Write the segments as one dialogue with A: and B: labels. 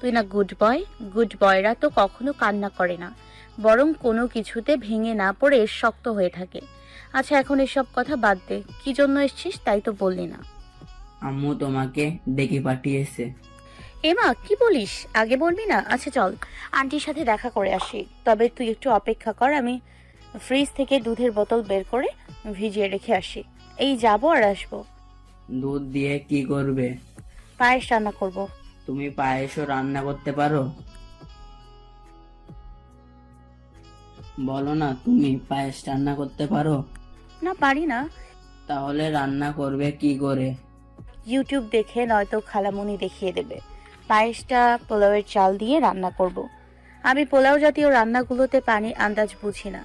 A: তুই না good boy? Good বয়রা তো কখনো কান্না করে না, বরং কোনো কিছুতে ভেঙে না পড়ে শক্ত হয়ে থাকে। আচ্ছা, এখন এসব কথা বাদ দে, কি জন্য এসছিস তাই তো বললি না।
B: আম্মু তোমাকে ডেকে পাঠিয়েছে।
A: এমা, কি বলিস? আগে বলবি না? আচ্ছা চল, আন্টির সাথে দেখা করে আসি। তবে তুই একটু অপেক্ষা কর, আমি ফ্রিজ থেকে দুধের বোতল বের করে ভিজিয়ে রেখে আসি। এই যাবো আর আসবো।
B: দুধ দিয়ে কি করবে?
A: পায়েস রান্না করব।
B: তুমি পায়েসও রান্না করতে পারো? বলো না, তুমি পায়েস রান্না করতে পারো?
A: না, পারি না।
B: তাহলে রান্না করবে কি করে?
A: ইউটিউব দেখে, নয়তো খালামুনি দেখিয়ে দেবে। পায়েসটা পোলাওয়ের চাল দিয়ে রান্না করব। আমি পোলাও জাতীয় রান্নাগুলোতে পানির আন্দাজ বুঝি না,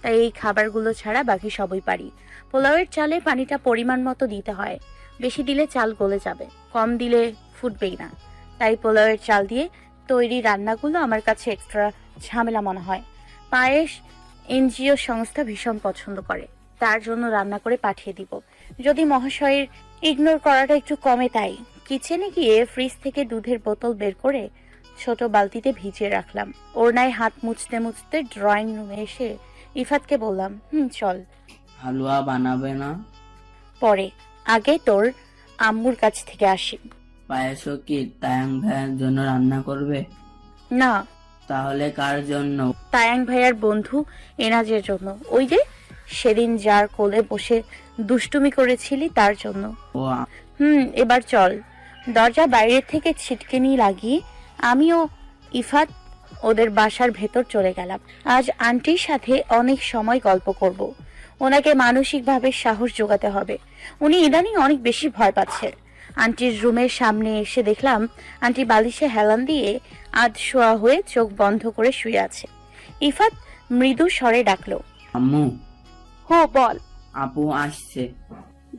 A: তাই এই খাবারগুলো ছাড়া বাকি সবই পারি। পোলাওয়ের চালে পানিটা পরিমাণ মতো দিতে হয়, বেশি দিলে চাল গলে যাবে, কম দিলে ফুটবেই না। তাই পোলাওয়ের চাল দিয়ে তৈরি রান্নাগুলো আমার কাছে এক্সট্রা ঝামেলা মনে হয়। পায়েস এনজিও সংস্থা ভীষণ পছন্দ করে, তার জন্য রান্না করে পাঠিয়ে দিব। যদি মহাশয়ের ইগনোর করাটা একটু কমে তাই। কিচেনে গিয়ে ফ্রিজ থেকে দুধের বোতল বের করে ছোট বালতিতে ভিজিয়ে রাখলাম। ওড়নায় হাত মুছতে মুছতে ড্রয়িং রুমে এসে ইফাতকে বললাম, চল।
B: হালুয়া বানাবে না?
A: পরে, আগে তোর আম্মুর কাছ থেকে আসি।
B: পায়েসও কি তায়াং ভাইয়ের জন্য রান্না করবে?
A: না,
B: তাহলে কার জন্য?
A: তায়াং ভাইয়ার বন্ধু এনাজের জন্য। ওই যে সেদিন যার কোলে বসে দুষ্টুমি করেছিলি তার জন্য।
B: ও
A: এবার চল। দরজা বাইরে থেকে ছিটকেনি লাগিয়ে আমিও ইফাত ওদের বাসার ভেতর চলে গেলাম। আজ আন্টির সাথে অনেক সময় গল্প করব। ওনাকে মানসিকভাবে সাহস জোগাতে হবে। উনি ইদানিং অনেক বেশি ভয় পাচ্ছে। আন্টির রুমের সামনে এসে দেখলাম আন্টি বালিশে হেলান দিয়ে আধশোয়া হয়ে চোখ বন্ধ করে শুয়ে আছে। ইফাত মৃদু স্বরে ডাকলো,
B: আম্মু।
C: হো, বল।
B: আপু আসছে।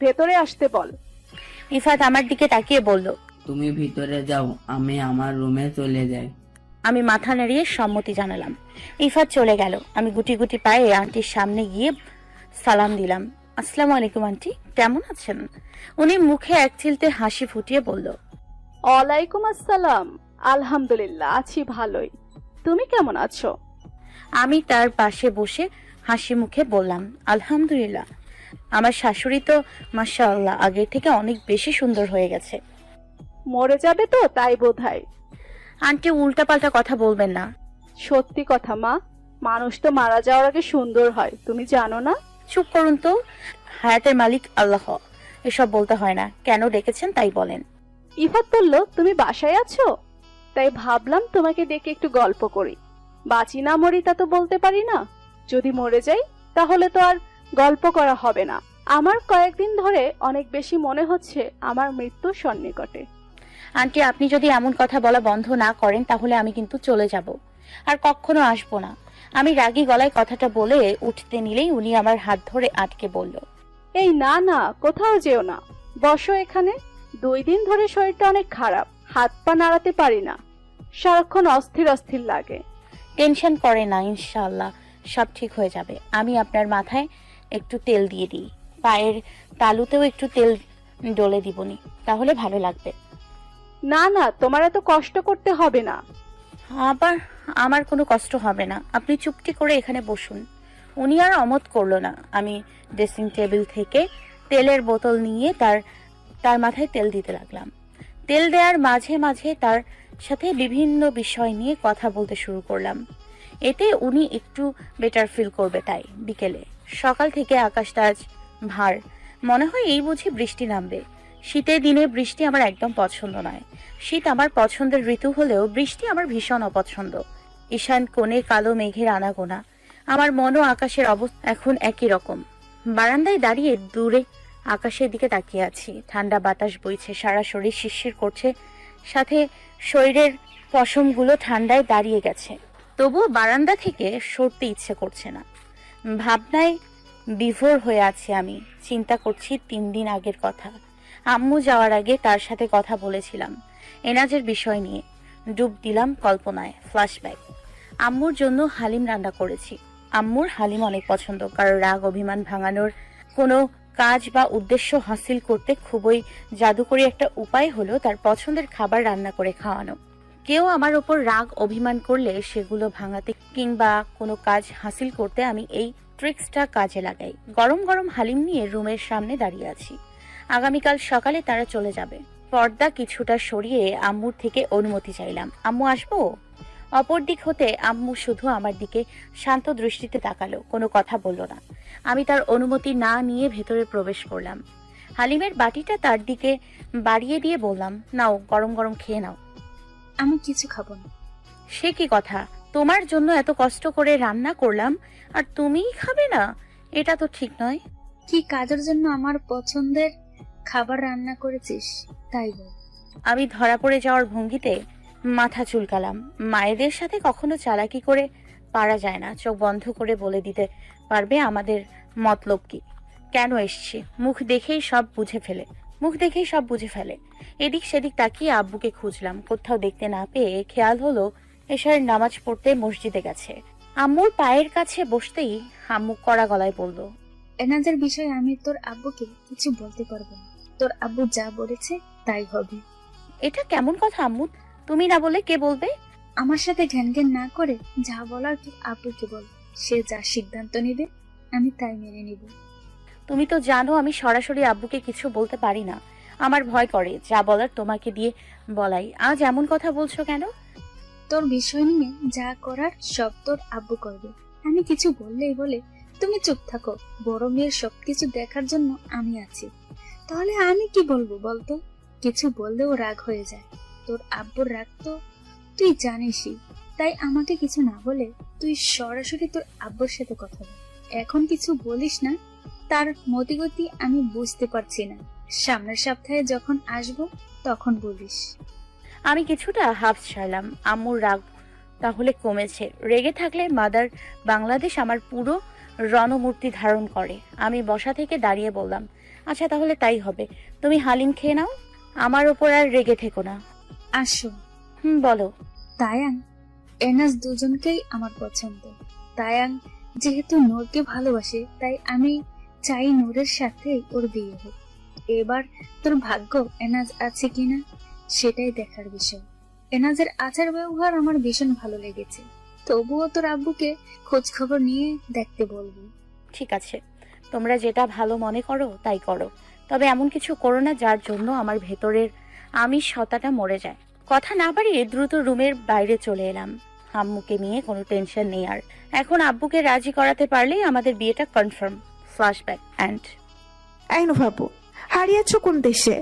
C: ভেতরে আসতে বল।
A: ইফাত আমার দিকে তাকিয়ে বলল,
B: তুমি ভিতরে যাও, আমি আমার রুমে চলে যাই।
A: আমি মাথা নাড়িয়ে সম্মতি জানালাম। ইফাত চলে গেল। আমি গুটি গুটি পায়ে আন্টির সামনে গিয়ে সালাম দিলাম। আসসালামু আলাইকুম আন্টি, কেমন আছেন? উনি মুখে এক চিলতে হাসি ফুটিয়ে বলল,
C: ওয়ালাইকুম আসসালাম। আলহামদুলিল্লাহ, আছি ভালোই। তুমি কেমন আছো?
A: আমি তার পাশে বসে হাসি মুখে বললাম, আলহামদুলিল্লাহ। আমার শাশুড়ি তো মাশাআল্লাহ আগের থেকে অনেক বেশি সুন্দর হয়ে গেছে।
C: মরে যাবে তো তাই বোধহয়।
A: আন্টি উল্টাপাল্টা কথা বলবেন না।
C: সত্যি কথা মা, মানুষ তো মারা যাওয়ার আগে সুন্দর হয়, তুমি জানো না?
A: চুপ করুন তো, হায়াতের মালিক আল্লাহ, এসব বলতে হয় না। কেন ডেকেছেন তাই বলেন।
C: ইফাত বলল তুমি বাসায় আছো, তাই ভাবলাম তোমাকে ডেকে একটু গল্প করি। বাঁচি না মরি তা তো বলতে পারি না, যদি মরে যাই তাহলে তো আর গল্প করা হবে না। আমার কয়েকদিন ধরে অনেক বেশি মনে হচ্ছে আমার মৃত্যু সন্নিকটে।
A: আন্টি, আপনি যদি এমন কথা বলা বন্ধ না করেন তাহলে আমি কিন্তু চলে যাব, আর কখনো আসবো না। আমি রাগী গলায় কথাটা বলে উঠতে নিলেই উনি আমার হাত ধরে আটকে বলল,
C: এই না না, কোথাও যেও না, বসো এখানে। 2 দিন ধরে শরীরটা অনেক খারাপ, হাত পা নাড়াতে পারি না, সারাক্ষণ অস্থির অস্থির লাগে।
A: টেনশন করে না, ইনশাআল্লাহ সব ঠিক হয়ে যাবে। আমি আপনার মাথায় একটু তেল দিয়ে দিই, পায়ের তালুতেও একটু তেল ডলে দিবনি, তাহলে ভালো লাগবে।
C: না না, তোমার এত কষ্ট করতে হবে না।
A: আবার আমার কোনো কষ্ট হবে না, আপনি চুপটি করে এখানে বসুন। উনি আর অমত করলো না। আমি ড্রেসিং টেবিল থেকে তেলের বোতল নিয়ে তার মাথায় তেল দিতে লাগলাম। তেল দেওয়ার মাঝে মাঝে তার সাথে বিভিন্ন বিষয় নিয়ে কথা বলতে শুরু করলাম। এতে উনি একটু বেটার ফিল করবে। তাই বিকেলে, সকাল থেকে আকাশটা আজ ভার, মনে হয় এই বুঝি বৃষ্টি নামবে। শীতের দিনে বৃষ্টি আমার একদম পছন্দ নয়। শীত আমার পছন্দের ঋতু হলেও বৃষ্টি আমার ভীষণ অপছন্দ। ঈশান কোণে কালো মেঘের আনাগোনা, আমার মনও আকাশের অবস্থা এখন একই রকম। বারান্দায় দাঁড়িয়ে দূরে আকাশের দিকে তাকিয়ে আছি। ঠান্ডা বাতাস বইছে, সারা শরীর শিরশির করছে, সাথে শরীরের পশমগুলো ঠান্ডায় দাঁড়িয়ে গেছে। তবুও বারান্দা থেকে সরতে ইচ্ছে করছে না। ভাবনায় বিভোর হয়ে আছি আমি। চিন্তা করছি 3 দিন আগের কথা। আম্মু যাওয়ার আগে তার সাথে কথা বলেছিলাম এনাজের বিষয় নিয়ে। ডুব দিলাম কল্পনায়, ফ্ল্যাশব্যাক। আম্মুর জন্য হালিম রান্না করেছি। আম্মুর হালিম অনেক পছন্দ, কারণ রাগ অভিমান ভাঙানোর কোনো কাজ বা উদ্দেশ্য হাসিল করতে খুবই জাদুকরী একটা উপায় হলো তার পছন্দের খাবার রান্না করে খাওয়ানো। কেউ আমার ওপর রাগ অভিমান করলে সেগুলো ভাঙাতে কিংবা কোনো কাজ হাসিল করতে আমি এই ট্রিক্সটা কাজে লাগাই। গরম গরম হালিম নিয়ে রুমের সামনে দাঁড়িয়ে আছি। আগামীকাল সকালে তারা চলে যাবে। পর্দা কিছুটা সরিয়ে আম্মুর থেকে অনুমতি চাইলাম, আম্মু আসবো? অপর দিক হতে আম্মু শুধু আমার দিকে শান্ত দৃষ্টিতে তাকালো, কোনো কথা বলল না। আমি তার অনুমতি না নিয়ে ভেতরে প্রবেশ করলাম। হালিমের বাটিটা তার দিকে বাড়িয়ে দিয়ে বললাম, নাও, গরম গরম খেয়ে নাও।
D: আমি কিছু খাবো না।
A: সে কি কথা? তোমার জন্য এত কষ্ট করে রান্না করলাম আর তুমিই খাবে না? এটা তো ঠিক নয়।
D: কি কাজের জন্য আমার পছন্দের খাবার রান্না করেছিস তাই বল।
A: আমি ধরা পড়ে যাওয়ার ভঙ্গিতে মাথা চুলকালাম। মায়েদের সাথে কখনো চালাকি করে পারা যায় না। চোখ বন্ধ করে বলে দিতে পারবে আমাদের মতলব কি, কেন এসছি? মুখ দেখেই সব বুঝে ফেলে। এদিক সেদিক তাকিয়ে আব্বুকে খুঁজলাম, কোথাও দেখতে না পেয়ে খেয়াল হলো এশারের নামাজ পড়তে মসজিদে গেছে। আম্মুর পায়ের কাছে বসতেই আম্মু কড়া গলায় বলল,
D: এনাজের বিষয়ে আমি তোর আব্বুকে কিছু বলতে পারবো না। তোর আব্বু যা বলেছে তাই হবে।
A: এটা কেমন কথা আম্মু? তুমি না বলে কে বলবে?
D: আমার সাথে ঘ্যান ঘ্যান না করে যা বলার তোর আব্বুকে বল। সে যা সিদ্ধান্ত নেবে আমি তাই মেনে নিব।
A: তুমি তো জানো আমি সরাসরি আব্বুকে কিছু বলতে পারি না, আমার ভয় করে। যা বলার তোমাকে দিয়ে বলাই। আজ এমন কথা বলছো কেন?
D: তোর বিষয় নিয়ে যা করার সব তোর আব্বু করবে। আমি কিছু বললেই বলে তুমি চুপ থাকো। বড় মেয়ের সবকিছু দেখার জন্য আমি আছি। তাহলে আমি কি বলবো বলতো? কিছু বললেও রাগ হয়ে যায়। তোর আব্বুর রাগ তো তুই জানিসই। তাই আমাকে কিছু না বলে তুই সরাসরি তোর আব্বুর সাথে কথা বল। এখন কিছু বলিস না, তার মতিগতি আমি বুঝতে পারছি না। সামনের সপ্তাহে যখন আসবো তখন বলিস।
A: আমি কিছুটা হাফ ছাড়লাম। আম্মুর রাগ তাহলে কমেছে। রেগে থাকলে মাদার বাংলাদেশ আমার পুরো রণমূর্তি ধারণ করে। আমি বসা থেকে দাঁড়িয়ে বললাম, আচ্ছা তাহলে তাই হবে। তুমি হালিম খেয়ে নাও, আমার ওপর আর রেগে থেকো না।
D: আসো।
A: বলো।
D: তায়াং এনাস দুজনকেই আমার পছন্দ। তায়াং যেহেতু নূরকে ভালোবাসে তাই আমি চাই নূরের সাথে ওর বিয়ে হোক। এবার তোর ভাগ্য এনাজ আছে কিনা সেটাই দেখার বিষয়। এনাজের আচার ব্যবহার আমার ভীষণ ভালো লেগেছে। তবুও তোর আব্বুকে খোঁজ খবর নিয়ে দেখতে বলবি।
A: ঠিক আছে, তোমরা যেটা ভালো মনে করো তাই করো, তবে এমন কিছু করো না যার জন্য আমার ভেতরের আমিষ সত্তাটা মরে যায়। কথা না বাড়িয়ে দ্রুত রুমের বাইরে চলে এলাম। আম্মুকে নিয়ে কোনো টেনশন নেই আর। এখন আব্বুকে রাজি করাতে পারলেই আমাদের বিয়েটা কনফার্ম। Flashback and.
E: এই বাবু, হারিয়েছো কোন দেশে?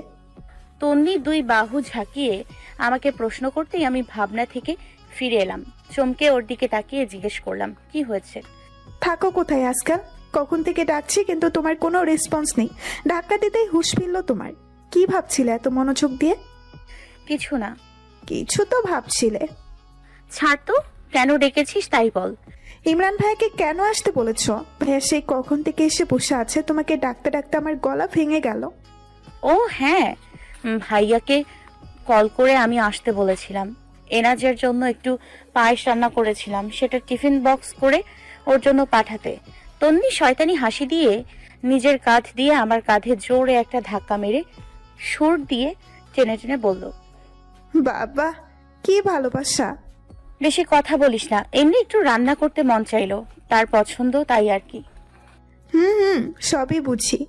A: তন্নি দুই বাহু ঝাঁকিয়ে আমাকে প্রশ্ন করতেই আমি ভাবনা থেকে ফিরে এলাম। চমকে ওর দিকে তাকিয়ে জিজ্ঞেস করলাম, কি হয়েছে?
E: থাকো কোথায় আজকাল? কখন থেকে ডাকছি কিন্তু তোমার কোনো রেসপন্স নেই। ধাক্কা দিতেই হুঁশ ফিরল তোমার। কি ভাবছিলে এত মনোযোগ দিয়ে?
A: কিছু না।
E: কিছু তো ভাবছিলে।
A: ছাড় তো, কেন ডেকেছিস তাই বল।
E: ইমরান ভাইকে কেন আসতে বলেছ? ভাইয়া সেই কখন থেকে এসে বসে আছে, তোমাকে ডাকতে ডাকতে আমার গলা ভেঙে গেল।
A: ও হ্যাঁ, ভাইয়াকে কল করে আমি আসতে বলেছিলাম। এনাজের জন্য একটু পায়েস রান্না করেছিলাম, সেটা টিফিন বক্স করে ওর জন্য পাঠাতে। তন্নি শয়তানি হাসি দিয়ে নিজের কাঁধ দিয়ে আমার কাঁধে জোরে একটা ধাক্কা মেরে সুর দিয়ে টেনে টেনে বলল,
E: বাবা কি ভালোবাসা।
A: বেশি কথা বলিস না, এমনি একটু রান্না করতে মন চাইলো, তার পছন্দ তাই আর কি।
E: হুম, সবই বুঝি।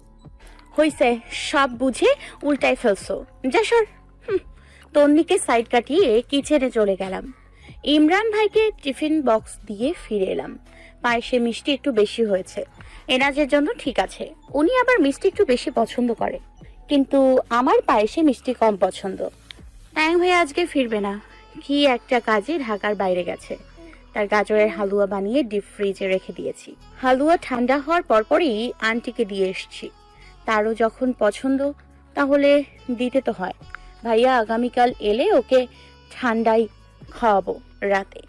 A: হইছে, সব বুঝে উল্টাই ফেলছো। যা সর। তন্নিকে সাইড কাটিয়ে কিচেনে চলে গেলাম। ইমরান ভাইকে টিফিন বক্স দিয়ে ফিরে এলাম। পায়েসে মিষ্টি একটু বেশি হয়েছে। এনাজের জন্য ঠিক আছে, উনি আবার মিষ্টি একটু বেশি পছন্দ করে, কিন্তু আমার পায়েসে মিষ্টি কম পছন্দ। ট্যাং ভাই আজকে ফিরবে না, কি একটা কাজে ঢাকার বাইরে গেছে। তার গাজরের হালুয়া বানিয়ে ডিপ ফ্রিজে রেখে দিয়েছি। হালুয়া ঠান্ডা হওয়ার পরপরই আন্টিকে দিয়ে এসছি। তারও যখন পছন্দ তাহলে দিতে তো হয়। ভাইয়া আগামীকাল এলে ওকে ঠান্ডাই খাওয়াবো রাতে।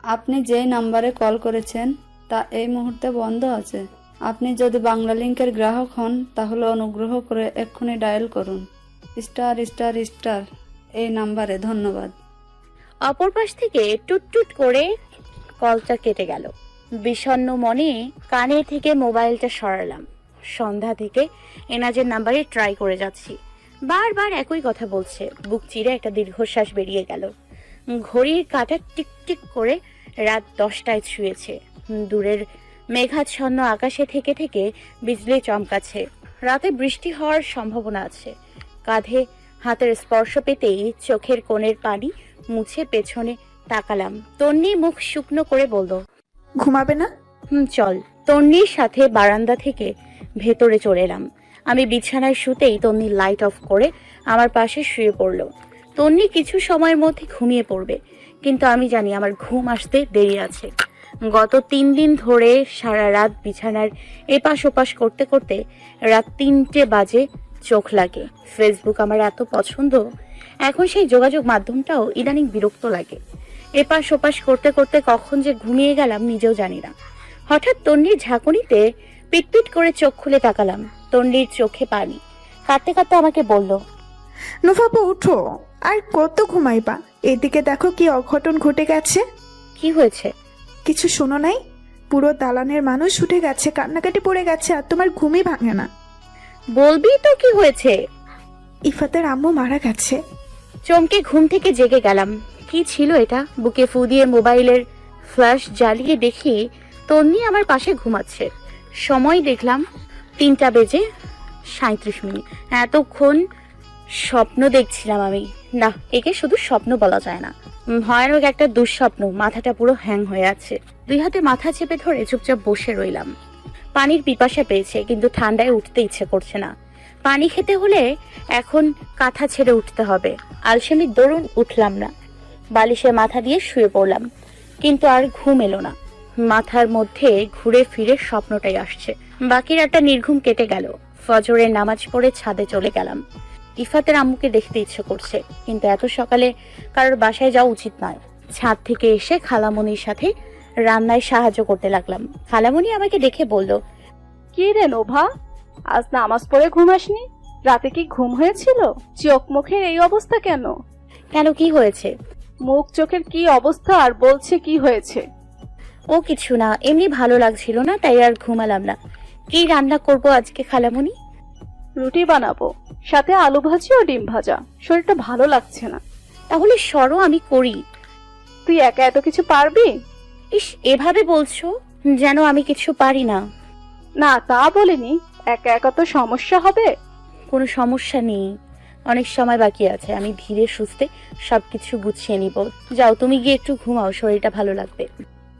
F: আপনি যে নাম্বারে কল করেছেন তা এই মুহূর্তে বন্ধ আছে। আপনি যদি বাংলা লিংকের গ্রাহক হন তাহলে অনুগ্রহ করে এক্ষুনি ডায়াল করুন **** এই নাম্বারে। ধন্যবাদ।
A: অপর পাশ থেকে টুট করে কলটা কেটে গেল। বিষণ্ণ মনে কানের থেকে মোবাইলটা সরালাম। সন্ধ্যা থেকে এনাজের নাম্বারে ট্রাই করে যাচ্ছি, বারবার একই কথা বলছে। বুক চিরে একটা দীর্ঘশ্বাস বেরিয়ে গেল। ঘড়ির কাঁটা টিকটিক করে রাত 10টায় ছুঁয়েছে। দূরের মেঘাচ্ছন্ন আকাশে থেকে থেকে বিজলি চমকাচ্ছে। রাতে বৃষ্টি হওয়ার সম্ভাবনা আছে। কাঁধে হাতের স্পর্শ পেতেই চোখের কোণের পানি মুছে পেছনে তাকালাম। তন্নি মুখ শুকনো করে বলল,
E: ঘুমাবে না?
A: চল। তন্নির সাথে বারান্দা থেকে ভেতরে চলে এলাম। আমি বিছানায় শুতেই তন্নি লাইট অফ করে আমার পাশে শুয়ে পড়ল। তন্নি কিছু সময়ের মধ্যে ঘুমিয়ে পড়বে, কিন্তু আমি জানি আমার ঘুম আসতে দেরি আছে। গত 3 দিন ধরে সারা রাত বিছানার এপাশ ওপাশ করতে করতে রাত 3টে বাজে চোখ লাগে। ফেসবুক আমার এত পছন্দ, এখন সেই যোগাযোগ মাধ্যমটাও ইদানিং বিরক্ত লাগে। এপাশ ওপাশ করতে করতে কখন যে ঘুমিয়ে গেলাম নিজেও জানি না। হঠাৎ তন্নির ঝাঁকুনিতে পিটপিট করে চোখ খুলে তাকালাম। তন্নির চোখে পানি, কাঁদতে কাঁদতে আমাকে বলল,
E: নুফাপু উঠো, আর কত ঘুমাইবা? এদিকে দেখো কি অঘটন ঘটে গেছে।
A: কি হয়েছে?
E: কিছু শোনো নাই? পুরো দালানের মানুষ উঠে গেছে, কান্নাকাটি পড়ে গেছে, আর তোমার ঘুমই ভাঙে না।
A: বলবি তো কি হয়েছে?
E: ইফাতের আম্মু মারা গেছে।
A: চমকে ঘুম থেকে জেগে গেলাম। কি ছিল এটা? বুকে ফু দিয়ে মোবাইলের ফ্ল্যাশ জ্বালিয়ে দেখি তন্নি আমার পাশে ঘুমাচ্ছে। সময় দেখলাম 3:37। এতক্ষণ স্বপ্ন দেখছিলাম আমি। না, একে শুধু স্বপ্ন বলা যায় না, ভয়ানক একটা দুঃস্বপ্ন। মাথাটা পুরো হ্যাং হয়ে আছে। 2 হাতে মাথা চেপে ধরে চুপচাপ বসে রইলাম। পানির পিপাসা পেয়েছে, কিন্তু ঠান্ডায় উঠতে ইচ্ছে করছে না। পানি খেতে হলে এখন কাঁথা ছেড়ে উঠতে হবে। আলসেমির দরুন উঠলাম না। বালিশে মাথা দিয়ে শুয়ে পড়লাম, কিন্তু আর ঘুম এলো না। মাথার মধ্যে ঘুরে ফিরে স্বপ্নটাই আসছে। বাকি রাতটা নির্ঘুম কেটে গেল। ফজরের নামাজ পড়ে ছাদে চলে গেলাম। ইফাতের আম্মুকে দেখতে ইচ্ছে করছে, কিন্তু এত সকালে কারোর বাসায় যাওয়া উচিত নয়। ছাদ থেকে এসে খালামণির সাথে রান্নায় সাহায্য করতে লাগলাম। খালামণি আমাকে দেখে বলল,
C: কি রে নোভা, আজ নামাজ পড়ে ঘুমাসনি? রাতে কি ঘুম হয়েছিল? চোখ মুখের এই অবস্থা কেন?
A: কেন, কি হয়েছে?
C: মুখ চোখের কি অবস্থা, আর বলছে কি হয়েছে?
A: ও কিছু না, এমনি ভালো লাগছিল না, তাই আর ঘুমালাম না। কি রান্না করব আজকে খালামণি?
C: রুটি বানাবো, সাথে আলু ভাজি ও ডিম ভাজা। শরীরটা ভালো লাগছে না।
A: তাহলে সরো, আমি করি।
C: তুই একা এত কিছু পারবি?
A: ইস, এভাবে বলছো যেন আমি কিছু পারি না।
C: না, তা বলিনি। একা একা তো সমস্যা হবে।
A: কোনো সমস্যা নেই, অনেক সময় বাকি আছে। আমি ধীরে সুস্থে সবকিছু গুছিয়ে নিব। যাও, তুমি গিয়ে একটু ঘুমাও, শরীরটা ভালো লাগবে।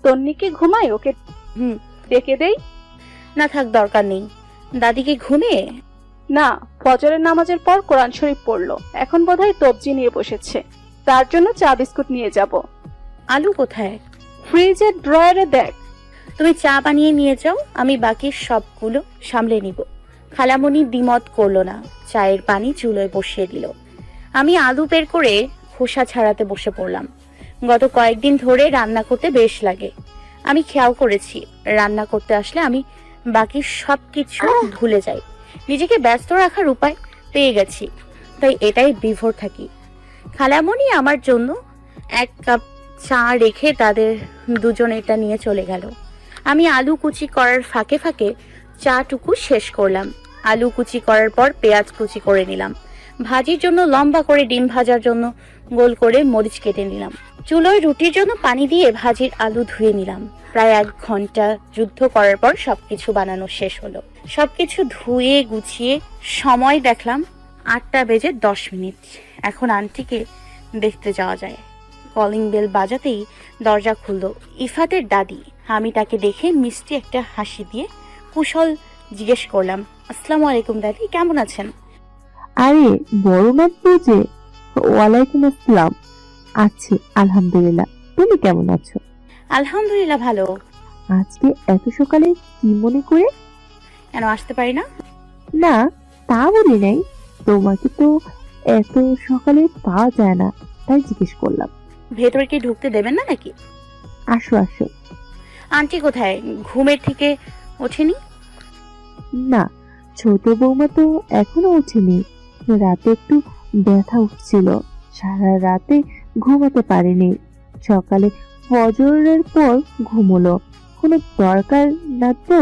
C: তন্নিকে ঘুমাই, ওকে
A: হুম।
C: ডেকে দেই?
A: না থাক, দরকার নেই। দাদিকে ঘুমে?
C: না, ফজরের নামাজের পর কোরআন শরীফ পড়লো। এখন বোধহয় তবজি নিয়ে বসেছে। তার জন্য চা বিস্কুট নিয়ে যাব।
A: আলু কোথায়?
C: ফ্রিজের ড্রয়ারে দেখ।
A: তুমি চা বানিয়ে নিয়ে যাও, আমি বাকি সবগুলো সামলে নিব। খালামণি দ্বিমত করলো না, চায়ের পানি চুলোয় বসিয়ে দিল। আমি আলু বের করে খোসা ছাড়াতে বসে পড়লাম। গত কয়েকদিন ধরে রান্না করতে বেশ লাগে। আমি খেয়াল করেছি, রান্না করতে আসলে আমি বাকি সবকিছু ভুলে যাই। নিজেকে ব্যস্ত রাখার উপায় পেয়ে গেছি, তাই এটাই বিভোর থাকি। খালামণি আমার জন্য 1 কাপ চা রেখে তাদের দুজনেরটা নিয়ে চলে গেল। আমি আলু কুচি করার ফাঁকে ফাঁকে চাটুকু শেষ করলাম। আলু কুচি করার পর পেঁয়াজ কুচি করে নিলাম। ভাজির জন্য লম্বা করে, ডিম ভাজার জন্য গোল করে মরিচ কেটে নিলাম। চুলোয় রুটির জন্য পানি দিয়ে ভাজির আলু ধুয়ে নিলাম। প্রায় 1 ঘন্টা যুদ্ধ করার পর সবকিছু বানানো শেষ হলো। সবকিছু ধুয়ে গুছিয়ে সময় দেখলাম 8:10। এখন আন্টিকে দেখতে যাওয়া যায়। কলিং বেল বাজাতেই দরজা খুলল ইফাতের দাদি। আমি তাকে দেখে মিষ্টি একটা হাসি দিয়ে কুশল জিজ্ঞেস করলাম, আসসালামু আলাইকুম দাদি, কেমন আছেন?
G: আরে বড় ম্যাম বুঝে। ওয়ালাইকুম আসসালাম। আছি আলহামদুলিল্লাহ, তুমি কেমন আছো?
A: আলহামদুলিল্লাহ ভালো।
G: আজকে এত সকালে কি মনে করে?
A: কেন আসতে পারি না?
G: না, তা বলি নাই, তোমাকে তো এত সকালে পাওয়া যায় না, তাই জিজ্ঞেস করলাম।
A: ভেতরে কি ঢুকতে দেবেন না নাকি?
G: আসো আসো।
A: আন্টি কোথায়? ঘুমের থেকে ওঠেনি?
G: না, ছোট বৌমা তো এখনো ওঠেনি। রাতে একটু ব্যথা উঠছিল, সারা রাতে ঘুমাতে পারেনি। সকালে ফজরের পর ঘুমোলো। কোনো দরকার না তো?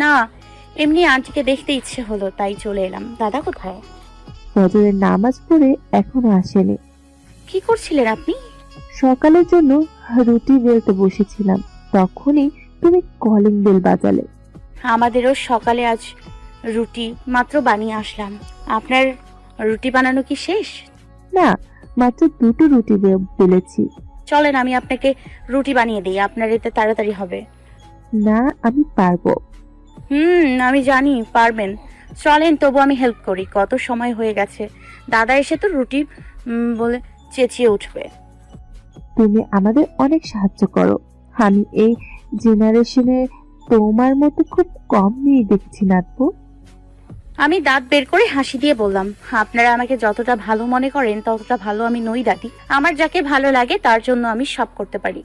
A: না, এমনি আন্টিকে দেখতে ইচ্ছে হলো, তাই চলে এলাম। দাদা কোথায়?
G: ফজরের নামাজ পড়ে এখনো আসেনি।
A: কি করছিলেন আপনি?
G: সকালের জন্য রুটি বেলতে বসেছিলাম, তখনই তুমি কলিং বেল বাজালে।
A: আমাদেরও সকালে আজ রুটি মাত্র বানিয়ে আসলাম। আপনার রুটি বানানো কি শেষ?
G: না, মাত্র দুটো রুটি বেলেছি।
A: চলেন আমি আপনাকে রুটি বানিয়ে দিই, আপনার এতে তাড়াতাড়ি হবে।
G: না, আমি পারবো।
A: আমি জানি পারবেন। চলেন তবু আমি হেল্প করি, কত সময় হয়ে গেছে। দাদা এসে তো রুটি বলে চেঁচিয়ে উঠবে।
G: তুমি আমাদের অনেক সাহায্য করো। আমি এই জেনারেশনে তোমার মতো খুব কম মেয়ে দেখছি নাতবো।
A: আমি দাঁত বের করে হাসি দিয়ে বললাম, আপনারা আমাকে যতটা ভালো মনে করেন ততটা ভালো আমি নই দাদি। আমার যাকে ভালো লাগে তার জন্য আমি সব করতে পারি,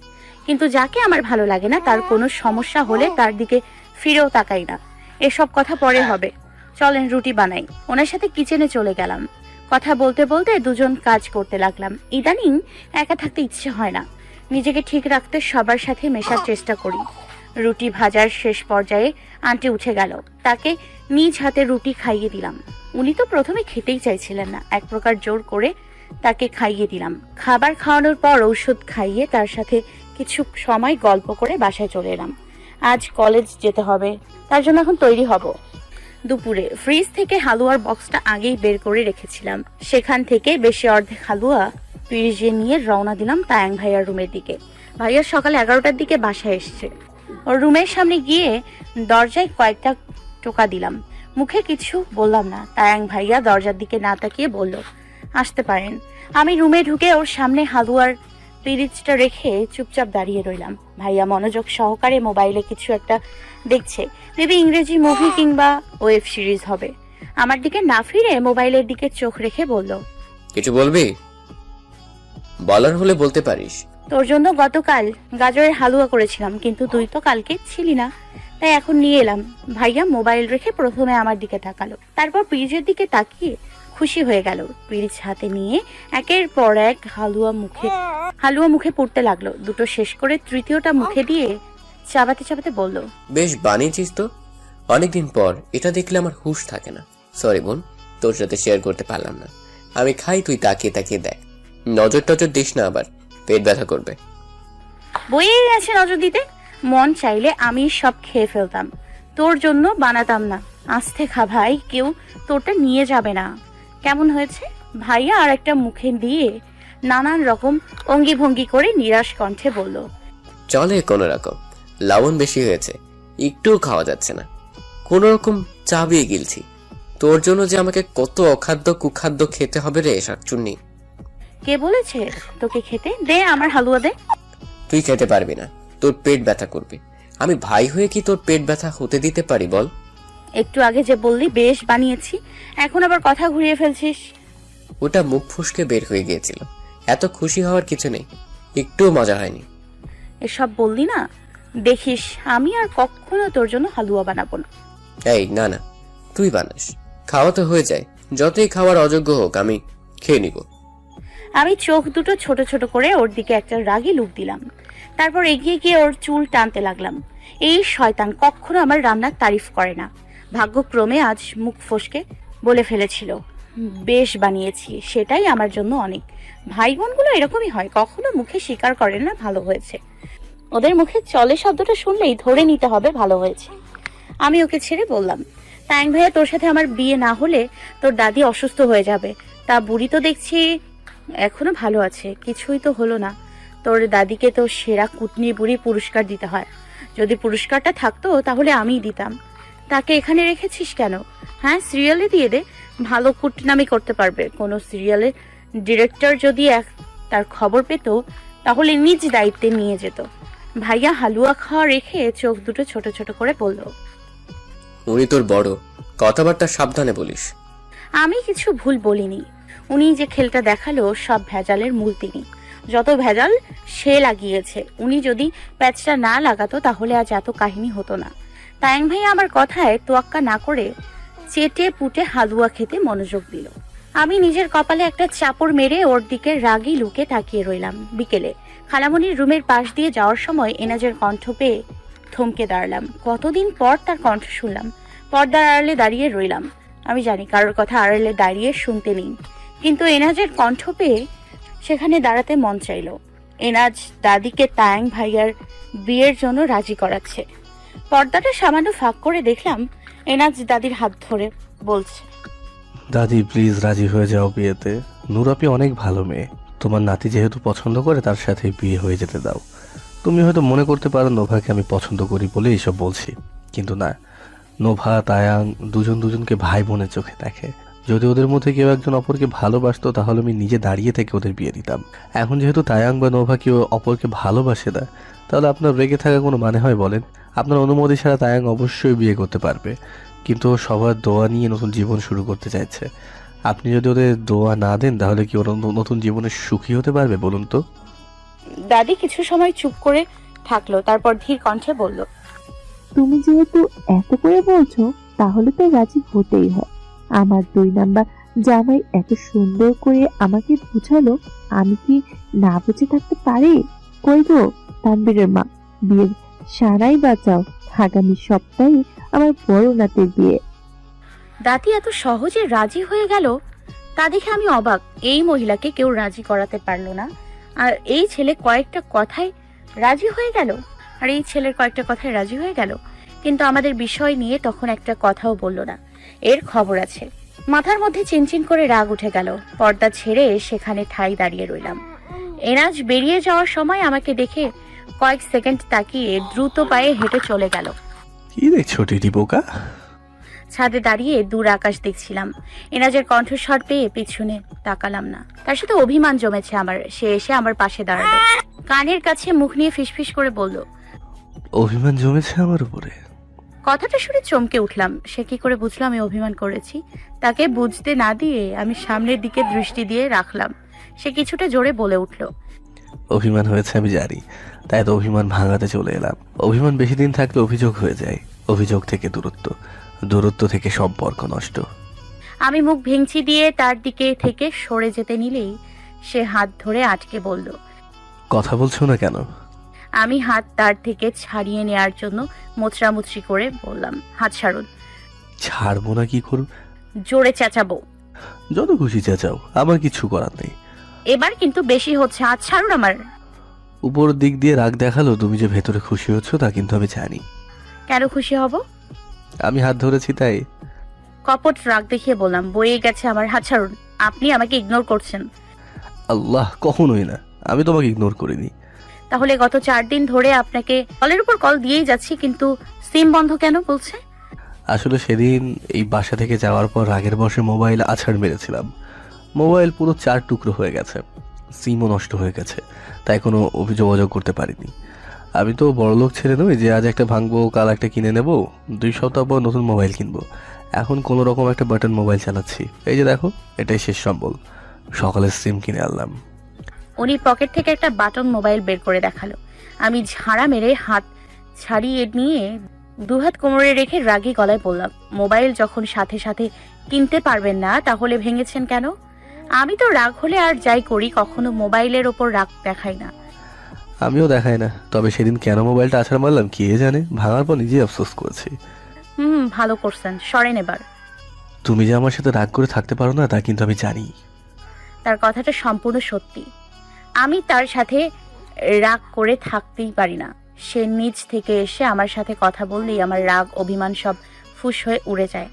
A: কিন্তু যাকে আমার ভালো লাগে না তার কোনো সমস্যা হলে তার দিকে ফিরেও তাকাই না। এসব কথা পরে হবে, চলেন রুটি বানাই। ওনার সাথে কিচেনে চলে গেলাম। কথা বলতে বলতে দুজন কাজ করতে লাগলাম। ইদানিং একা থাকতে ইচ্ছে হয় না, নিজেকে ঠিক রাখতে সবার সাথে মেশার চেষ্টা করি। রুটি ভাজার শেষ পর্যায়ে আন্টি উঠে গেল, তাকে নিজ হাতে রুটি খাইয়ে দিলাম। উনি তো প্রথমে খেতেই চাইছিলেন না, এক প্রকার জোর করে তাকে খাইয়ে দিলাম। খাবার খাওয়ানোর পর ঔষধ খাইয়ে তার সাথে কিছু সময় গল্প করে বাসায় চলে এলাম। আজ কলেজ যেতে হবে, তার জন্য এখন তৈরি হব। দুপুরে ফ্রিজ থেকে হালুয়ার বক্সটা আগেই বের করে রেখেছিলাম, সেখান থেকে বেশি অর্ধেক হালুয়া ফ্রিজে নিয়ে রওনা দিলাম তায়াং ভাইয়ার রুমের দিকে। ভাইয়া সকাল 11টার দিকে বাসায় এসছে। ওর রুমের সামনে গিয়ে দরজায় কয়েকটা টোকা দিলাম, মুখে কিছু বললাম না। তায়াং ভাইয়া দরজার দিকে না তাকিয়ে বলল, আসতে পারেন। আমি রুমে ঢুকে ওর সামনে হালুয়ার পিরিচটা রেখে চুপচাপ দাঁড়িয়ে রইলাম। ভাইয়া মনোযোগ সহকারে মোবাইলে কিছু একটা দেখছে, মেবি ইংরেজি মুভি কিংবা ওয়েব সিরিজ হবে। আমার দিকে না ফিরে মোবাইলের দিকে চোখ রেখে বলল,
H: কিছু বলবি? বলার হলে বলতে পারিস।
A: তোর জন্য গতকাল গাজরের হালুয়া করেছিলাম, কিন্তু তুই তো কালকে ছিলি না, তাই এখন নিয়ে এলাম। ভাইয়া মোবাইল রেখে প্রথমে আমার দিকে তাকালো, তারপর পিরিচের দিকে তাকিয়ে খুশি হয়ে গেল। পিরিচ হাতে নিয়ে একের পর এক হালুয়া মুখে পুড়তে লাগলো। দুটো শেষ করে তৃতীয়টা মুখে দিয়ে চাবাতে চাবাতে বলল,
H: বেশ বানিয়েছিস তো। অনেকদিন পর এটা দেখলে আমার হুঁশ থাকে না। সরি বোন, তোর সাথে শেয়ার করতে পারলাম না। আমি খাই, তুই তাকিয়ে তাকিয়ে দেখ। নজর টজর দিস না, আবার পেট ব্যথা করবে।
A: বইয়েই আছে নজর দিতে। মন চাইলে আমি সব খেয়ে ফেলতাম, তোর জন্য বানাতাম না। আস্তে খা ভাই, কেউ তোরটা নিয়ে যাবে না। কেমন হয়েছে? ভাইয়া আর একটা মুখে দিয়ে নানান রকম অঙ্গি ভঙ্গি করে নিরাশ কণ্ঠে বলল,
H: চলে কোনো রকম। লবণ বেশি হয়েছে, একটুও খাওয়া যাচ্ছে না। কোনো রকম চাবিয়ে গিলছি। তোর জন্য যে আমাকে কত অখাদ্য কুখাদ্য খেতে হবে রে শাকচুন্নি।
A: কে বলেছে তোকে খেতে? দে আমার হালুয়া দে।
H: তুই খেতে পারবি না, তোর পেট ব্যথা করবে। আমি ভাই হয়ে কি তোর পেট ব্যথা হতে দিতে পারি বল?
A: একটু আগে যে বললি বেশ বানিয়েছি, এখন আবার কথা ঘুরিয়ে ফেলছিস।
H: ওটা মুখ ফুসকে বের হয়ে গিয়েছিল, এত খুশি হওয়ার কিছু নেই, একটুও মজা হয়নি।
A: এসব বললি না, দেখিস আমি আর কখনো তোর জন্য হালুয়া বানাবো না।
H: এই না না, তুই বানাস, খাওয়া তো হয়ে যায়। যতই খাওয়ার অযোগ্য হোক আমি খেয়ে নিব।
A: আমি চোখ দুটো ছোট ছোট করে ওর দিকে একটা রাগী লুক দিলাম, তারপর এগিয়ে গিয়ে ওর চুল টানতে লাগলাম। এই শয়তান কখনো আমার রান্নার তারিফ করে না। ভাগ্যক্রমে আজ মুখ ফসকে বলে ফেলেছিল, বেশ বানিয়েছি, সেটাই আমার জন্য অনেক। ভাই বোনগুলো এরকমই হয়, কখনো মুখে স্বীকার করে না ভালো হয়েছে। ওদের মুখে চলে শব্দটা শুনলেই ধরে নিতে হবে ভালো হয়েছে। আমি ওকে ছেড়ে বললাম, তায়াং ভাইয়া তোর সাথে আমার বিয়ে না হলে তোর দাদি অসুস্থ হয়ে যাবে। তা বুড়ি তো দেখছি এখনো ভালো আছে, কিছুই তো হলো না। তোর দাদিকে তো সেরা কুটনি বুড়ি পুরস্কার দিতে হয়। যদি পুরস্কারটা থাকতো তাহলে আমিই দিতাম। তাকে এখানে রেখেছিস কেন? হ্যাঁ, সিরিয়ালে দিয়ে দে, ভালো কুটনামি করতে পারবে। কোনো সিরিয়ালের ডিরেক্টর যদি তার খবর পেত তাহলে নিজ দায়িত্বে নিয়ে যেত। ভাইয়া হালুয়া খাওয়া রেখে চোখ দুটো ছোট ছোট করে বলল,
H: উনি তোর বড়, কথাবার্তা সাবধানে বলিস।
A: আমি কিছু ভুল বলিনি। উনি যে খেলটা দেখালো সব ভেজালের মূল তিনি। যত ভেজাল সে লাগিয়েছে। উনি যদি প্যাচটা না লাগাতো তাহলে আজ এত কাহিনী হতো না। তায়াং ভাই আমার কথায় তোয়াক্কা না করে চেটে পুটে হালুয়া খেতে মনোযোগ দিল। আমি নিজের কপালে একটা চাপড় মেরে ওর দিকে রাগী লুকে তাকিয়ে রইলাম। বিকেলে খালামণির রুমের পাশ দিয়ে যাওয়ার সময় এনাজের কণ্ঠ পেয়ে থমকে দাঁড়ালাম। কতদিন পর তার কণ্ঠ শুনলাম। পর্দার আড়ালে দাঁড়িয়ে রইলাম। আমি জানি কারোর কথা আড়ালে দাঁড়িয়ে শুনতে নেই, কিন্তু এনাজের কণ্ঠ পেয়ে সেখানে দাঁড়াতে মন চাইলো। এনাজ দাদিকে তায়াং ভাইয়ার বিয়ের জন্য রাজি করাচ্ছে। পর্দাটা সামান্য ফাঁক করে দেখলাম এনাজ দাদির হাত ধরে বলছে,
I: দাদি প্লিজ রাজি হয়ে যাও বিয়েতে। নুরাপি অনেক ভালো মেয়ে, তোমার নাতি যেহেতু পছন্দ করে তার সাথে বিয়ে হয়ে যেতে দাও। তুমি হয়তো মনে করতে পারো নোভাকে আমি পছন্দ করি বলে এইসব বলছি, কিন্তু না, নোভা তায়াং দুজনকে ভাই বোনের চোখে দেখে। যদি ওদের মধ্যে কেউ একজন অপরকে ভালোবাসতো তাহলে আমি নিজে দাঁড়িয়ে থেকে ওদের বিয়ে দিতাম। এখন যেহেতু তায়াং বা নোভা কেউ অপরকে ভালোবাসে না, তাহলে আপনার রেগে থাকা কোনো মানে হয় বলেন? আপনার অনুমতি ছাড়া তায়াং অবশ্যই বিয়ে করতে পারবে, কিন্তু ও সবার দোয়া নিয়ে নতুন জীবন শুরু করতে চাইছে। আপনি যদি ওদের দোয়া না দেন তাহলে কি ওরা নতুন জীবনে সুখী হতে পারবে বলুন তো?
A: দাদি কিছু সময় চুপ করে থাকলো, তারপর ধীর কণ্ঠে বলল,
G: তুমি যেহেতু এত করে বলছো তাহলে তো রাজি হতেই হয়। আমার 2 নাম্বার জামাই এত সুন্দর করে আমাকে বুঝালো, আমি কি না বুঝে থাকতে পারি? কই গো তানবীরের মা, বিয়ের সারাই বাঁচাও, আগামী সপ্তাহে আমার বড় নাতের বিয়ে।
A: দাদি এত সহজে রাজি হয়ে গেল তা দেখে আমি অবাক। এই মহিলাকে কেউ রাজি করাতে পারলো না, আর এই ছেলে কয়েকটা কথায় রাজি হয়ে গেল। কিন্তু আমাদের বিষয় নিয়ে তখন একটা কথাও বললো না। এর খবর আছে। মাথার মধ্যে চিনচিন করে রাগ উঠে গেল। পর্দা ছেড়ে সেখানে ঠাই দাঁড়িয়ে রইলাম। এনাজ বেরিয়ে যাওয়ার সময় আমাকে দেখে কয়েক সেকেন্ড তাকিয়ে দ্রুত পায়ে হেঁটে চলে গেল।
I: কি দেখছো টিটি পোকা?
A: ছাদে দাঁড়িয়ে দূর আকাশ দেখছিলাম। এনাজের কণ্ঠস্বর পেয়ে পিছনে তাকালাম না। তার সাথে অভিমান জমেছে আমার। সে এসে আমার পাশে দাঁড়ালো, কানের কাছে মুখ নিয়ে ফিসফিস করে বলল,
I: অভিমান জমেছে আমার উপরে?
A: কথাটা শুনে চমকে উঠলাম। সে কি করে বুঝলো আমি অভিমান করেছি? তাকে বুঝতে না দিয়ে আমি সামনের দিকে দৃষ্টি দিয়ে রাখলাম। সে কিছুটা জোরে বলে উঠল,
I: অভিমান হয়েছে আমি জানি, তাই তো অভিমান ভাঙাতে চলে এলাম। অভিমান বেশি দিন থাকলে অভিযোগ হয়ে যায়, অভিযোগ থেকে দূরত্ব থেকে সম্পর্ক নষ্ট।
A: আমি মুখ ভেঙচি দিয়ে তার দিকে থেকে সরে যেতে নিলেই সে হাত ধরে আটকে বলল।
I: কথা বলছো না কেন?
A: আমি হাত তার থেকে ছাড়িয়ে নেয়ার জন্য মোচড়ামুচড়ি করে বললাম, হাত ছাড়ুন।
I: ছাড়বো না কি করব?
A: জোরে চেঁচাবো।
I: যত খুশি চেঁচাও, আমার কিছু করার নেই।
A: এবার কিন্তু বেশি হচ্ছে, হাত ছাড়ুন আমার।
I: উপর দিক দিয়ে রাগ দেখালো, তুমি যে ভেতরে খুশি হচ্ছ তা কিন্তু আমি জানি।
A: কেন খুশি হব?
I: আমি হাত ধরেছি তাই।
A: কপট রাগ দেখিয়ে বললাম, বয়ে গেছে আমার, হাত ছাড়ুন। আপনি আমাকে ইগনোর করছেন।
I: আল্লাহ, কখনোই না, আমি তোমাকে ইগনোর করিনি।
A: তাহলে গত 4 দিন ধরে আপনাকে কলের উপর কল দিয়েই যাচ্ছি, কিন্তু সিম বন্ধ কেন বলছে?
I: আসলে সেদিন এই বাসা থেকে যাওয়ার পর রাগের বশে মোবাইল আছাড় মেরেছিলাম। মোবাইল পুরো 4 টুকরো হয়ে গেছে, সিমও নষ্ট হয়ে গেছে, তাই কোনো যোগাযোগ করতে পারিনি। আমি তো বড়লোক ছেলে নই যে আজ একটা ভাঙবো কাল একটা কিনে নেব, 2 সপ্তাহ পর নতুন মোবাইল কিনবো। এখন কোনো রকম একটা বাটন মোবাইল চালাচ্ছি। এই যে দেখো, এটাই শেষ সম্বল। সকালে সিম কিনে আনলাম।
A: উনি পকেট থেকে একটা বাটন মোবাইল বের করে দেখালো। আমি ঝাড়া মেরে হাত ছাড়িয়ে নিয়ে 2 হাত কোমরে রেখে রাগী গলায় বললাম, মোবাইল যখন সাথে সাথে কিনতে পারবেন না তাহলে ভেঙেছেন কেন? আমি তো রাগ হলে আর যাই করি, কখনো মোবাইলের ওপর রাগ দেখাই না।
I: আমিও দেখাই না, তবে সেদিন কেন মোবাইলটা আছাড় মারলাম কে জানে, ভাঙার পর নিজেই আফসোস করেছি।
A: ভালো করছেন, সরেন এবার।
I: তুমি যে আমার সাথে রাগ করে থাকতে পারো না তা কিন্তু আমি জানি।
A: তার কথাটা সম্পূর্ণ সত্যি। আমি তার সাথে রাগ করে থাকতেই পারি না। সে নিজ থেকে এসে আমার সাথে কথা বললেই আমার রাগ অভিমান সব ফুস হয়ে উড়ে যায়।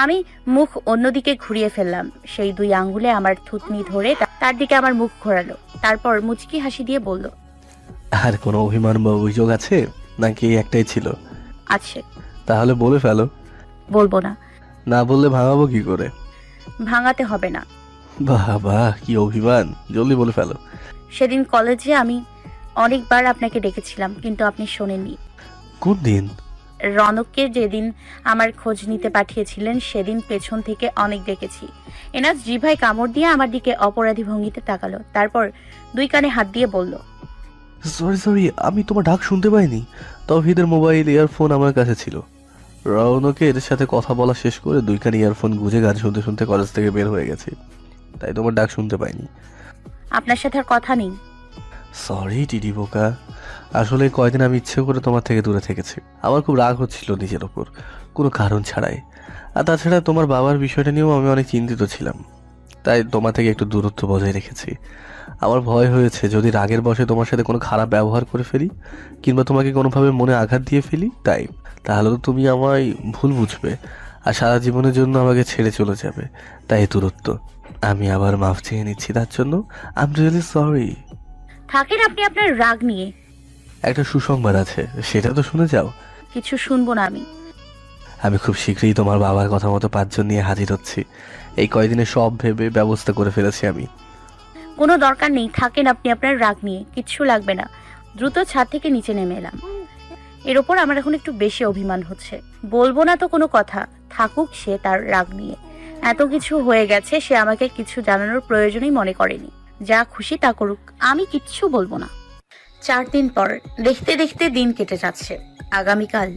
A: আমি মুখ অন্যদিকে ঘুরিয়ে ফেললাম। সেই 2 আঙ্গুলে আমার থুতনি ধরে তার দিকে আমার মুখ ঘোরালো, তারপর মুচকি হাসি দিয়ে বলল,
I: আর কোনো অভিমান বা অভিযোগ আছে নাকি একটাই ছিল?
A: আছে।
I: তাহলে বলে ফেলো।
A: বলবো না।
I: না বললে ভাঙাবো কি করে?
A: ভাঙাতে হবে না।
I: বাহ বাহ, কি অভিমান, জলদি বলে ফেলো।
A: সেদিন কলেজে আমি অনেকবার আপনাকে ডেকেছিলাম, কিন্তু আপনি শোনেননি।
I: কোন দিন?
A: রনককে যেদিন আমার খোঁজ নিতে পাঠিয়েছিলেন সেদিন পেছন থেকে অনেক ডেকেছি। এনাজ জিভায় কামড় দিয়ে আমার দিকে অপরাধী ভঙ্গিতে তাকালো, তারপর 2 কানে হাত দিয়ে বলল,
I: সরি, আমি তোমার ডাক শুনতে পাইনি। তৌহিদের মোবাইল ইয়ারফোন আমার কাছে ছিল। রৌনকে এদের সাথে কথা বলা শেষ করে 2 কানে ইয়ারফোন গুঁজে গান শুনতে শুনতে কলেজ থেকে বের হয়ে গেছি, তাই তোমার ডাক শুনতে পাইনি।
A: আপনার সাথে আর কথা নেই।
I: সরি টিডি বোকা, আসলে কয়দিন আমি ইচ্ছে করে তোমার থেকে দূরে থেকেছি। আমার খুব রাগ হচ্ছিল নিজের ওপর, কোনো কারণ ছাড়াই। আর তাছাড়া তোমার বাবার বিষয়টা নিয়েও আমি অনেক চিন্তিত ছিলাম। তাই তোমার থেকে একটু দূরত্ব বজায় রেখেছি। আমার ভয় হয়েছে যদি রাগের বশে তোমার সাথে কোনো খারাপ ব্যবহার করে ফেলি কিংবা তোমাকে কোনোভাবে মনে আঘাত দিয়ে ফেলি, তাহলে তো তুমি আমায় ভুল বুঝবে আর সারা জীবনের জন্য আমাকে ছেড়ে চলে যাবে। তাই দূরত্ব। আমি আবার মাফ চেয়ে নিচ্ছি তার জন্য। I am really sorry.
A: থাকেন আপনি আপনার রাগ নিয়ে।
I: একটা সুসংবাদ আছে, সেটা তো শুনে যাও।
A: কিছু শুনবো না আমি।
I: আমি খুব শীঘ্রই তোমার বাবার কথা মতো 5 জন নিয়ে হাজির হচ্ছি। এই কয়দিনে সব ভেবে ব্যবস্থা করে ফেলেছি আমি।
A: কোনো দরকার নেই, থাকেন আপনি আপনার রাগ নিয়ে, কিচ্ছু লাগবে না। দ্রুত ছাদ থেকে নিচে নেমে এলাম। এর ওপর আমার এখন একটু বেশি অভিমান হচ্ছে। বলবো না তো কোনো কথা, থাকুক সে তার রাগ নিয়ে। এত কিছু হয়ে গেছে, সে আমাকে কিছু জানানোর প্রয়োজনই মনে করেনি। যা খুশি তা করুক, আমি কিচ্ছু বলবো না। 4 দিন পর দেখতে দেখতে দিন কেটে যাচ্ছে। আগামীকাল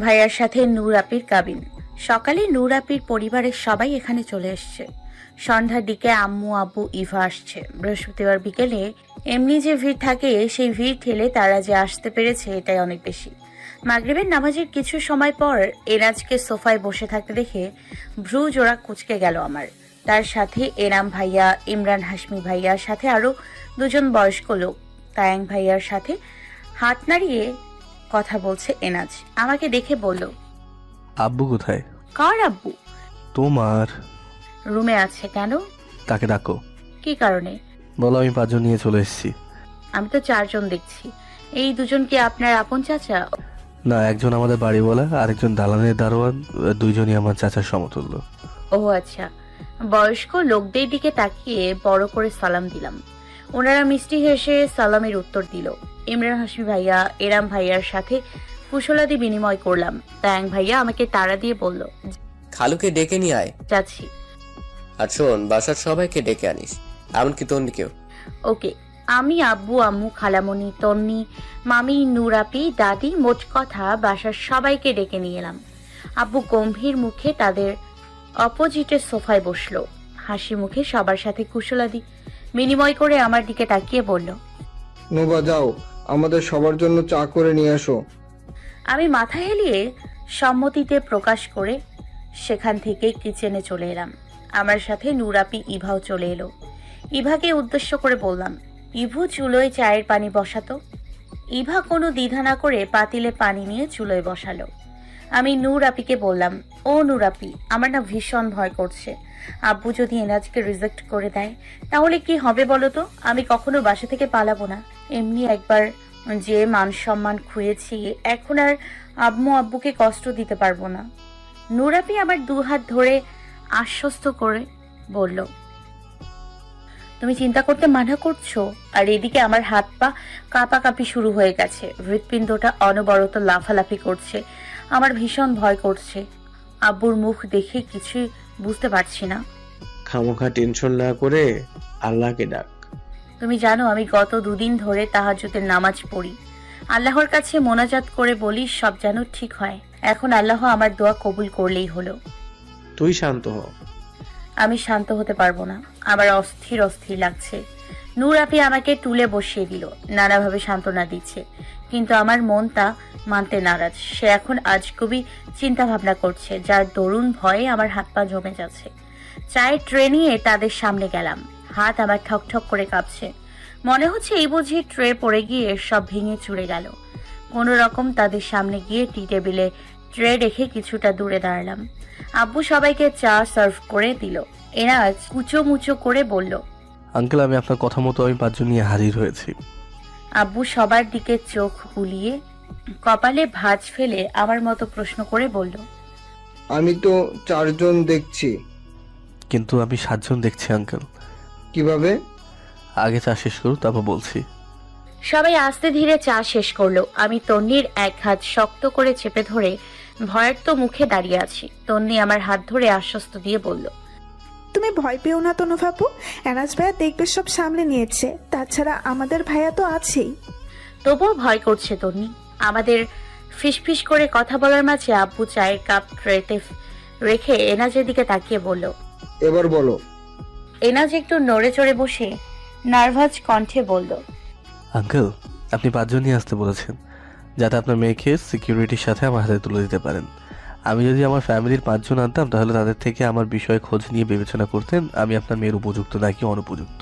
A: ভাইয়ার সাথে নূর আপির কাবিন। সকালে নূর আপির পরিবারের সবাই এখানে চলে এসছে। সন্ধ্যার দিকে আম্মু আব্বু ইভা আসছে। বৃহস্পতিবার বিকেলে এমনি যে ভিড় থাকে সেই ভিড় ঠেলে তারা যে আসতে পেরেছে এটাই অনেক বেশি। মাগরিবের নামাজের কিছু সময় পর এনাজকে সোফায় বসে থাকতে দেখে ভ্রু জোড়া কুঁচকে গেল আমার। তার সাথে এনাম ভাইয়া, ইমরান হাশমি ভাইয়ার সাথে আরো 2 জন বয়স্ক লোক। তায়াং ভাইয়ার সাথে হাত নাড়িয়ে কথা বলছে এনাজ। আমাকে দেখে বলল,
I: আব্বু কোথায়?
A: কার আব্বু?
I: তোমার।
A: রুমে আছে। কেন?
I: তাকে ডাকো।
A: কি কারণে?
I: বলো আমি 5 জন নিয়ে চলে এসেছি।
A: আমি তো 4 জন দেখছি। এই 2 জন কি আপনার আপন চাচা?
I: না, একজন আমাদের বাড়িওয়ালা, আরেকজন দালানের দারোয়ান। 2 জনই আমার চাচার সমতুল্য।
A: ও আচ্ছা। বয়স্ক লোকদের দিকে তাকিয়ে বড় করে সালাম দিলাম। ওনারা মিষ্টি হেসে সালামের উত্তর দিল। ইমরান হাশমি ভাইয়া, এরাম ভাইয়ার সাথে কুশলাদি বিনিময় করলাম। তায়াং ভাইয়া আমাকে তাড়া দিয়ে বলল,
H: খালুকে ডেকে নিয়ে আয়।
A: যাচ্ছি।
H: আর শোন, বাসার সবাইকে ডেকে আনিস, এমনকি তন্নিকেও।
A: ওকে। আমি আব্বু আম্মু খালামণি তন্নি মামি নুরাপি দাদি মোট কথা বাসার সবাইকে ডেকে নিয়ে এলাম। আব্বু গম্ভীর মুখে তাদের অপোজিটের সোফায় বসলো। হাসি মুখে সবার সাথে কুশলাদি বিনিময় করে আমার দিকে তাকিয়ে বলল,
J: নোবা যাও, আমাদের সবার জন্য চা করে নিয়ে আসো।
A: আমি মাথা হেলিয়ে সম্মতিতে প্রকাশ করে সেখান থেকে কিচেনে চলে এলাম। আমার সাথে নুরাপি ইভাও চলে এলো। ইভাকে উদ্দেশ্য করে বললাম, ইভু চুলোয় চায়ের পানি বসাতো। ইভা কোনো দ্বিধা না করে পাতিলে পানি নিয়ে চুলোয় বসালো। আমি নূর আপিকে বললাম, ও নূর আপি, আমার না ভীষণ ভয় করছে। আব্বু যদি এনাজকে রিজেক্ট করে দেয় তাহলে কি হবে বলো তো? আমি কখনো বাসা থেকে পালাবো না। এমনি একবার যে মান সম্মান খুঁয়েছি, এখন আর আব্বুকে কষ্ট দিতে পারবো না। নূর আপি আমার 2 হাত ধরে আশ্বস্ত করে বলল, তুমি চিন্তা করতে মানা করছো? আর এদিকে আমার হাত পা কাঁপাকাঁপি শুরু হয়ে গেছে। হৃৎপিণ্ডটা অনবরত লাফালাফি করছে। আমার ভীষণ ভয় করছে। আব্বুর মুখ দেখে কিছুই বুঝতে পারছি না।
K: খামোখা টেনশন না করে আল্লাহকে ডাক।
A: তুমি জানো আমি গত 2 দিন ধরে তাহাজ্জুদের নামাজ পড়ি। আল্লাহর কাছে মোনাজাত করে বলি সব যেন ঠিক হয়। এখন আল্লাহ আমার দোয়া কবুল করলেই হলো।
K: তুই শান্ত হ।
A: আমি শান্ত হতে পারবো না। আমার অস্থির অস্থির লাগছে। নূর আপি আমাকে টুলে বসিয়ে দিল, নানাভাবে সান্ত্বনা দিচ্ছে, কিন্তু আমার মন তা মানতে নারাজ। সে এখন আজগুবি চিন্তা ভাবনা করছে, যার দরুন ভয়ে আমার হাত পা জমে যাচ্ছে। চায়ের ট্রে নিয়ে তাদের সামনে গেলাম। হাত আমার ঠক ঠক করে কাঁপছে। মনে হচ্ছে এই বুঝি ট্রে পড়ে গিয়ে সব ভেঙে চুরে গেল। কোনো রকম তাদের সামনে গিয়ে টি টেবিলে ট্রে রেখে কিছুটা দূরে দাঁড়ালাম। আব্বু সবাইকে চা সার্ভ করে দিল। এনাজ কুচো মুচো করে বলল,
I: আঙ্কেল, আমি আপনার কথা মতো আমি 5 জন নিয়ে হাজির হয়েছি।
A: আব্বু সবার দিকে চোখ বুলিয়ে কপালে ভাঁজ ফেলে আমার মতো প্রশ্ন করে বলল,
J: আমি তো 4 জন দেখছি।
I: কিন্তু আমি 7 জন দেখছি আঙ্কেল।
J: কিভাবে?
I: আগে চা শেষ করুন, তারপর বলছি।
A: সবাই আস্তে ধীরে চা শেষ করলো। আমি তন্নির এক হাত শক্ত করে চেপে ধরে ভয়ের তো মুখে দাঁড়িয়ে আছি। তন্নি আমার হাত ধরে আশ্বস্ত দিয়ে বলল,
E: তুমি ভয় পেও না তনু বাবু, এনাজ ভাইয়া দেখবে সব সামলে নিয়েছে। তাছাড়া আমাদের ভাইয়া তো আছেই।
A: তবুও ভয় করছে তন্নি। আমাদের ফিসফিস করে কথা বলার মাঝে আব্বু চায়ের কাপ ট্রেতে রেখে এনাজের দিকে তাকিয়ে বলল,
J: এবার বলো।
A: এনাজ একটু নড়ে চড়ে বসে নার্ভাস কণ্ঠে বলল,
I: আঙ্কেল, আপনি 5 জন নিয়ে আসতে বলেছেন যাতে আপনার মেয়েকে সিকিউরিটির সাথে আমার হাতে তুলে দিতে পারেন। আমি যদি আমার ফ্যামিলির 5 জন আনতাম তাহলে তাদের থেকে আমার বিষয়ে খোঁজ নিয়ে বিবেচনা করতেন আমি আপনার মেয়ের উপযুক্ত নাকি অনুপযুক্ত।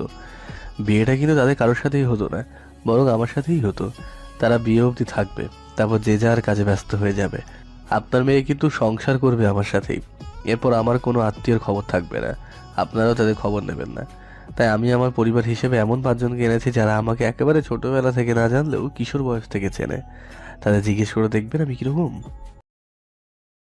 I: বিয়েটা কিন্তু তাদের কারোর সাথেই হতো না, বরং আমার সাথেই হতো। তারা বিয়ে অবধি থাকবে, তারপর যে যার কাজে ব্যস্ত হয়ে যাবে। আপনার মেয়ে কিন্তু সংসার করবে আমার সাথেই। এরপর আমার কোনো আত্মীয়র খবর থাকবে না, আপনারাও তাদের খবর নেবেন না। তাই আমি আমার পরিবার হিসেবে এমন 5 জনকে এনেছি যারা আমাকে একেবারে ছোটবেলা থেকে না জানলেও কিশোর বয়স থেকে চেনে। তাদের জিজ্ঞেস করে দেখবেন আমি কিরকম।